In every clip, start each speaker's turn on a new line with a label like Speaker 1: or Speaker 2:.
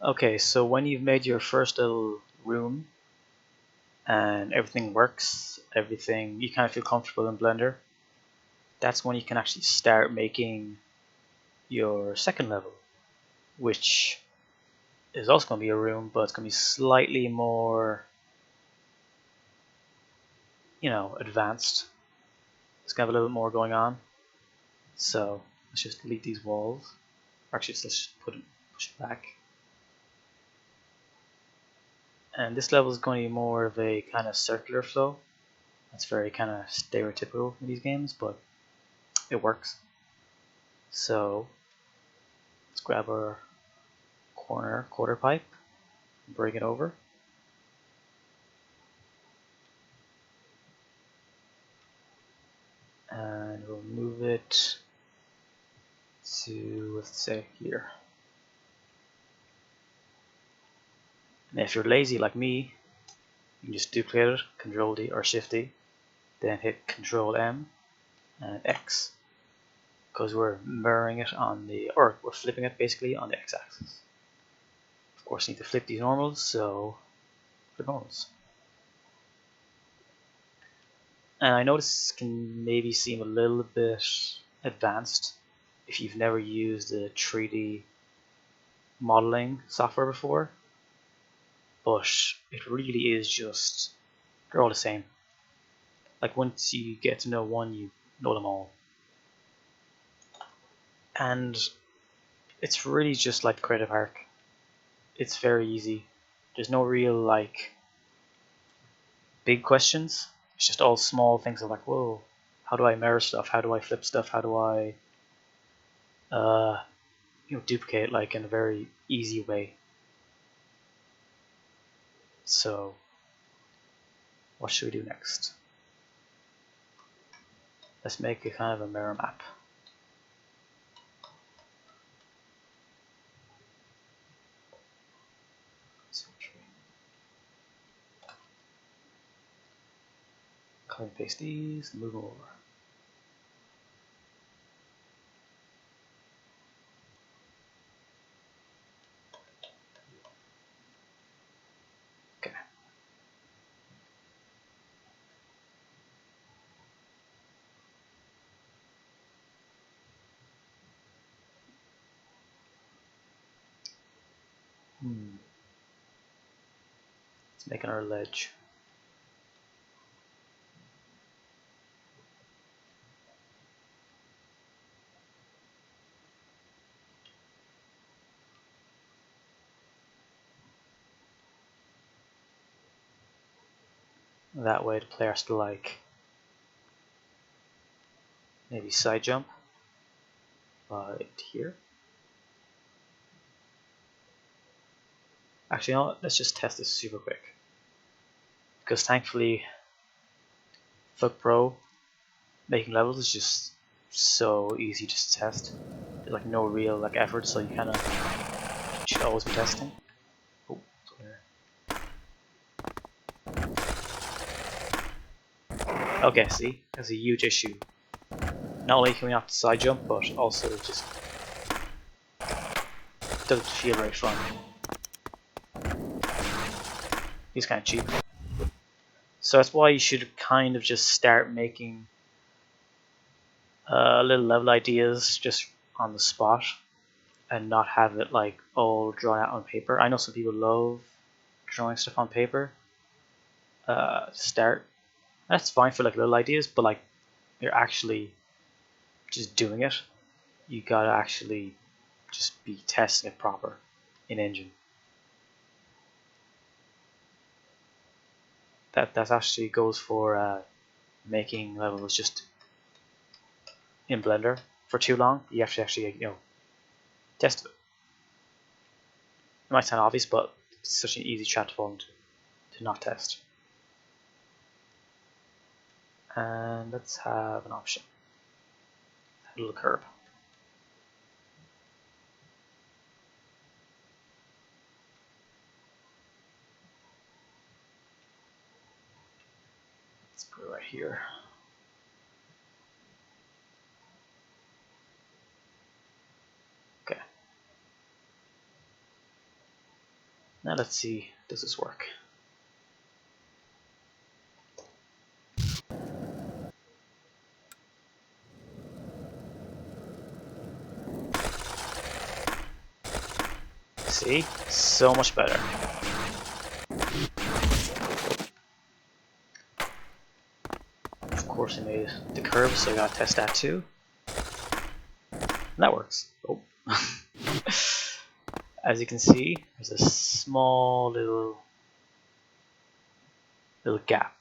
Speaker 1: Okay, so when you've made your first little room and everything works, you kind of feel comfortable in Blender, that's when you can actually start making your second level, which is also going to be a room, but it's going to be slightly more, advanced. It's going to have a little bit more going on. So let's just delete these walls. Actually, let's just push it back. And this level is going to be more of a kind of circular flow. That's very kind of stereotypical in these games, but it works. So let's grab our corner quarter pipe, bring it over. And we'll move it to, let's say, here. And if you're lazy like me, you can just duplicate it, Control D or Shift D, then hit Control M and X, because we're mirroring it or we're flipping it basically on the X-axis. Of course, you need to flip these normals, so flip normals. And I know this can maybe seem a little bit advanced if you've never used the 3D modeling software before, but it really is just, they're all the same. Like once you get to know one, you know them all. And it's really just like Creative Arc. It's very easy. There's no real big questions. It's just all small things of whoa, how do I mirror stuff? How do I flip stuff? How do I duplicate in a very easy way? So what should we do next? Let's make a kind of a mirror map. Copy and paste these, move them over. Okay. Let's make another ledge. That way the player has to maybe side jump right here. Actually, you know what? Let's just test this super quick, because thankfully THUGPRO making levels is just so easy to test. There's no real effort, so you kind of should always be testing. Oh, okay, see, that's a huge issue. Not only can we not side jump, but also it just doesn't feel very fun. He's kind of cheap. So that's why you should kind of just start making little level ideas just on the spot and not have it all drawn out on paper. I know some people love drawing stuff on paper to start. That's fine for little ideas, but you're actually just doing it. You gotta actually just be testing it proper in Engine. That actually goes for making levels just in Blender for too long. You have to actually test it. It might sound obvious, but it's such an easy trap to fall into to not test. And let's have an option. A little curve. Let's put it right here. Okay. Now let's see, does this work? See? So much better. Of course I made the curve, so I gotta test that too. And that works. Oh. As you can see, there's a small little gap.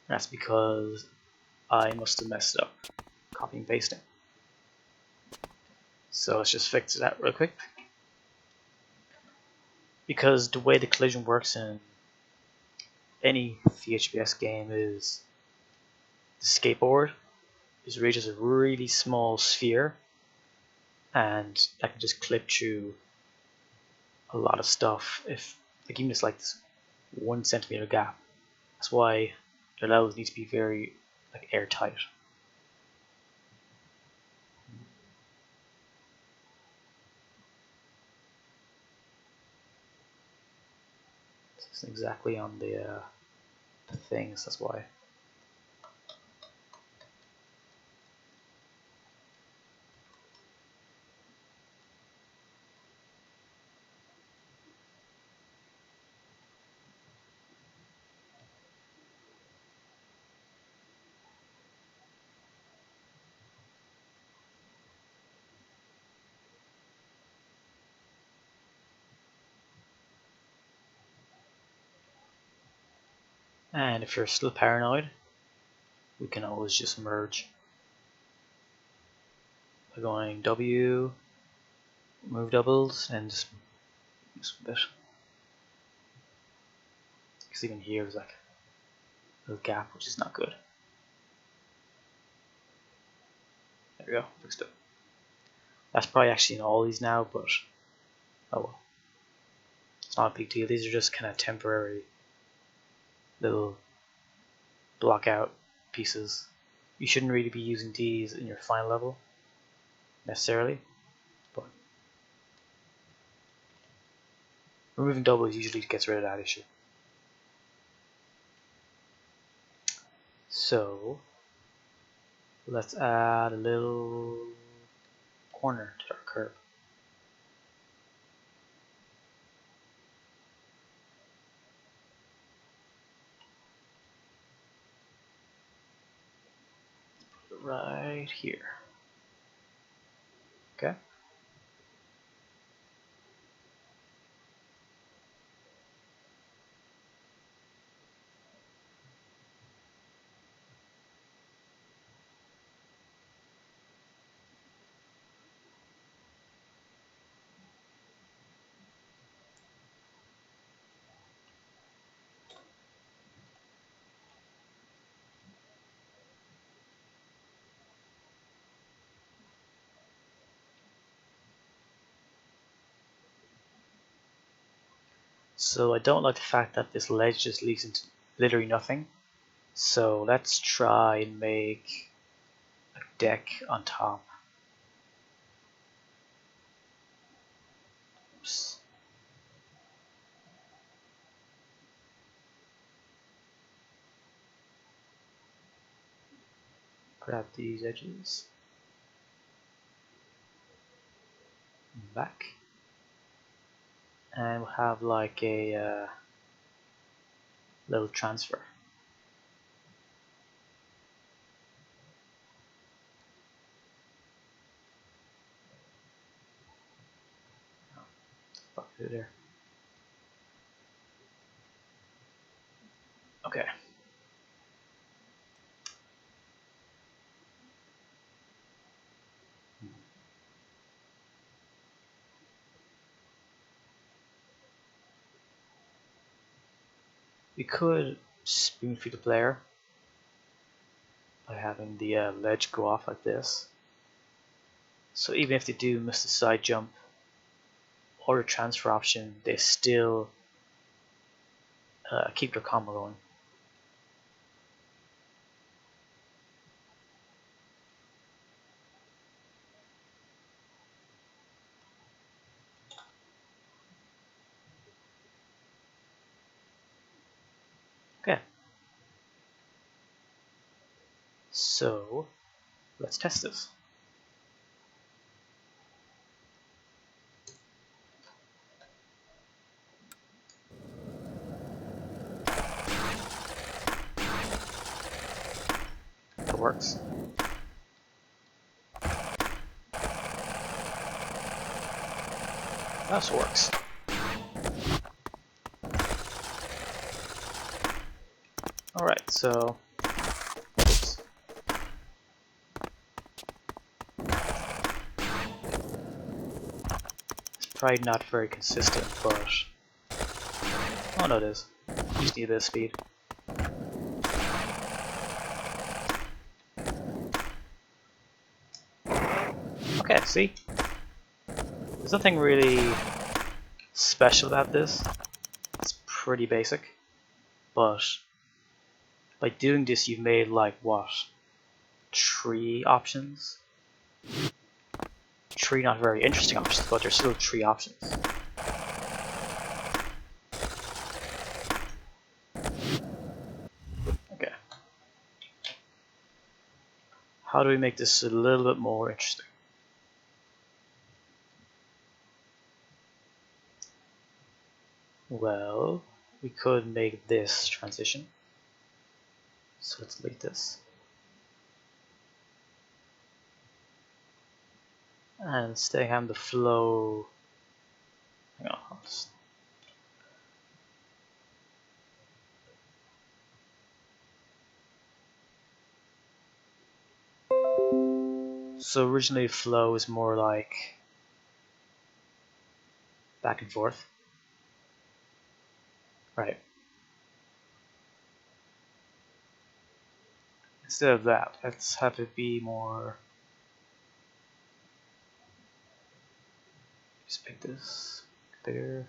Speaker 1: That's because I must have messed up copying and pasting. So let's just fix that real quick. Because the way the collision works in any THPS game is the skateboard is really just a really small sphere, and that can just clip through a lot of stuff. If like even just like this 1 centimeter gap, that's why the levels need to be very like airtight. This isn't exactly on the things. That's why. And if you're still paranoid, we can always just merge by going W, move doubles, and just a bit. Because even here is like a little gap, which is not good. There we go, fixed it. That's probably actually in all these now, but oh well. It's not a big deal. These are just kind of temporary little block out pieces. You shouldn't really be using these in your final level necessarily, but removing doubles usually gets rid of that issue. So let's add a little corner to our curve. Put it right here. Okay. So I don't like the fact that this ledge just leads into literally nothing. So let's try and make a deck on top. Oops. Grab these edges. Back. And we'll have like a little transfer. Fuck it there. Okay. We could spoon feed the player by having the ledge go off like this. So even if they do miss the side jump or the transfer option, they still keep their combo going. Let's test this. It works. That works. Alright, so oops. It's probably not very consistent, but oh no, it is. You just need a bit of speed. Okay, see? There's nothing really special about this. It's pretty basic, but by doing this you've made like what? 3 options? 3 not very interesting options, but there's still 3 options. Okay. How do we make this a little bit more interesting? Well, we could make this transition. So let's delete this. And staying on the flow. Hang on, I'll just so originally flow is more like back and forth. Right. Instead of that, let's have it be more. Just make this bigger.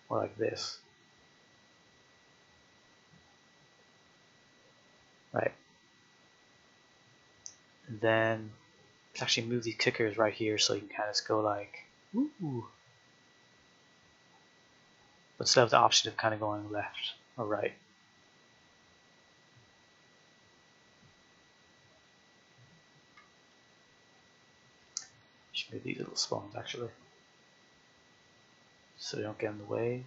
Speaker 1: More like this. Right. And then let's actually move these kickers right here so you can kind of just go like, ooh. But still have the option of kind of going left or right. Should move these little spawns actually, so they don't get in the way.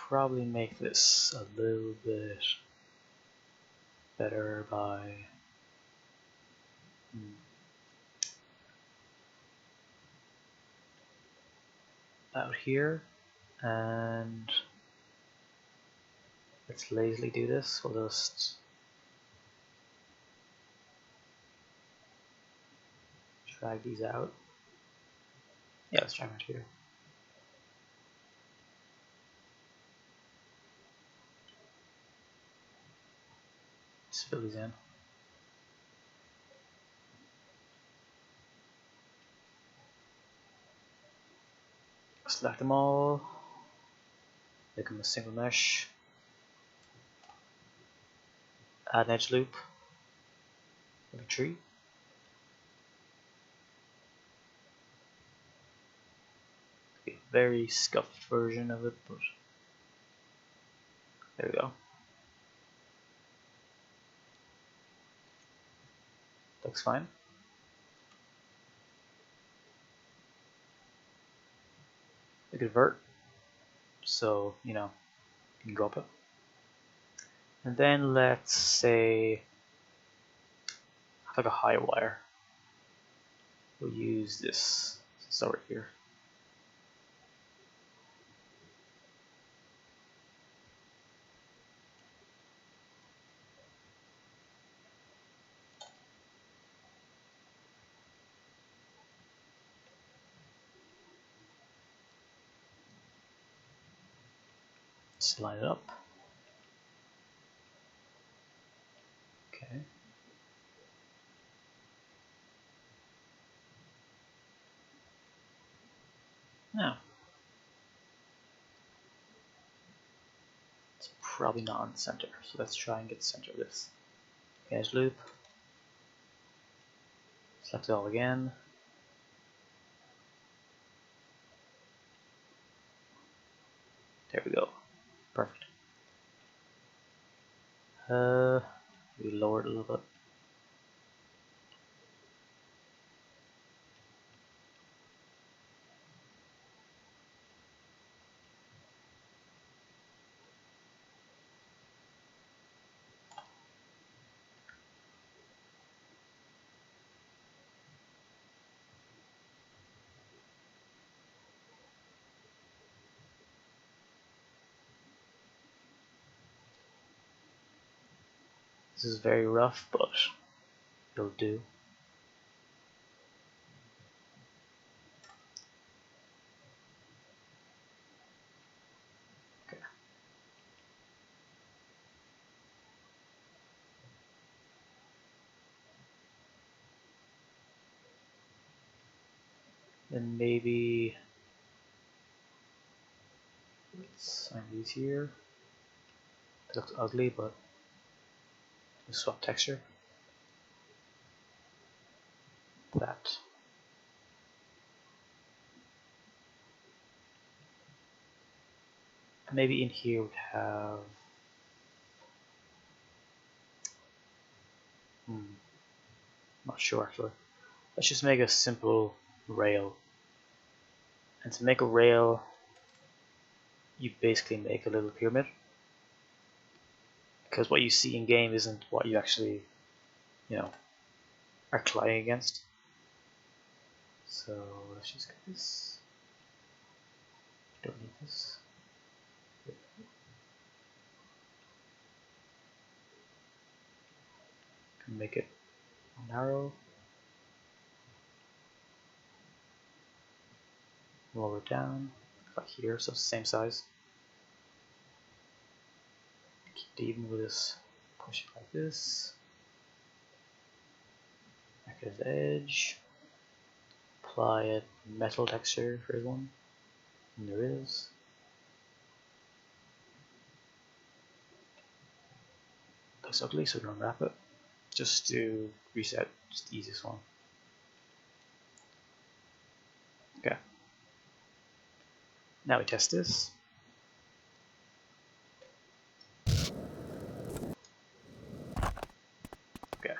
Speaker 1: Probably make this a little bit better by out here, and let's lazily do this. We'll just drag these out. Yeah, let's drag them out here. Just fill these in. Select them all. Make them a single mesh. Add an edge loop. Of a tree. A very scuffed version of it, but there we go. Looks fine. We could vert, so you know you can go up it. And then let's say have like a high wire. We'll use this. So right here. Just line it up. Okay. Now, it's probably not on the center, so let's try and get the center of this. Edge loop. Select it all again. There we go. Perfect. We lower it a little bit. This is very rough, but it'll do. Okay. Then maybe let's sign these here. It looks ugly, but we'll swap texture. That. And maybe in here we have not sure actually. Let's just make a simple rail. And to make a rail, you basically make a little pyramid. Because what you see in game isn't what you actually, are colliding against. So let's just get this. Don't need this. Can make it narrow. Lower it down, like here, so it's the same size. Keep it even with this. Push it like this. Make it as edge. Apply a metal texture for one. And there is. Looks ugly, so we don't wrap it. Just to reset, just the easiest one. Okay. Now we test this. Okay.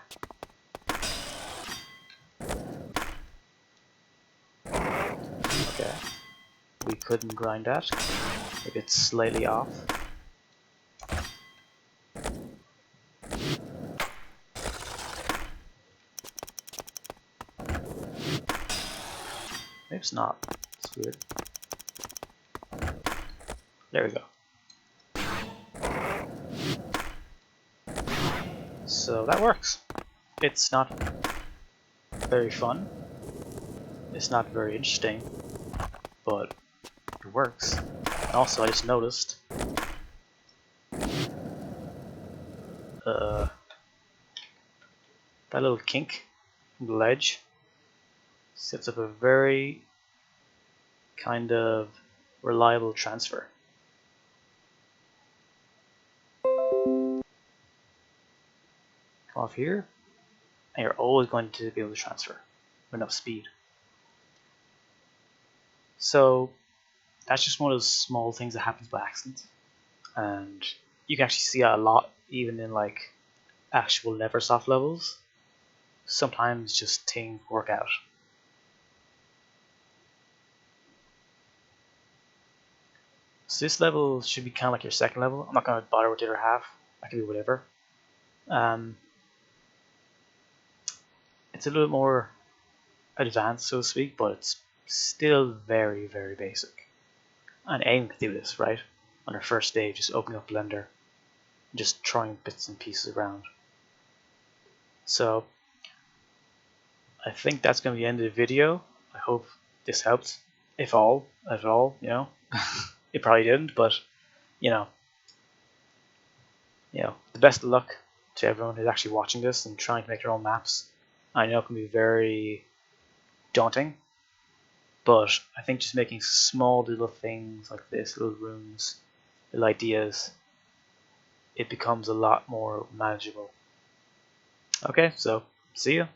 Speaker 1: Okay. We couldn't grind that. If it's slightly off. Maybe it's not. It's weird. There we go. So that works. It's not very fun. It's not very interesting, but it works. And also, I just noticed that little kink in the ledge sets up a very kind of reliable transfer. Come off here, and you're always going to be able to transfer with enough speed. So that's just one of those small things that happens by accident, and you can actually see that a lot even in like actual Neversoft levels. Sometimes just things work out. So this level should be kind of like your second level. I'm not going to bother with the other half. I can do whatever. It's a little more advanced, so to speak, but it's still very, very basic. And aim to do this, right? On our first day, just opening up Blender, just throwing bits and pieces around. So I think that's going to be the end of the video. I hope this helped, if all, at all, It probably didn't, but the best of luck to everyone who's actually watching this and trying to make their own maps. I know it can be very daunting, but I think just making small little things like this, little rooms, little ideas, it becomes a lot more manageable. Okay, so see ya.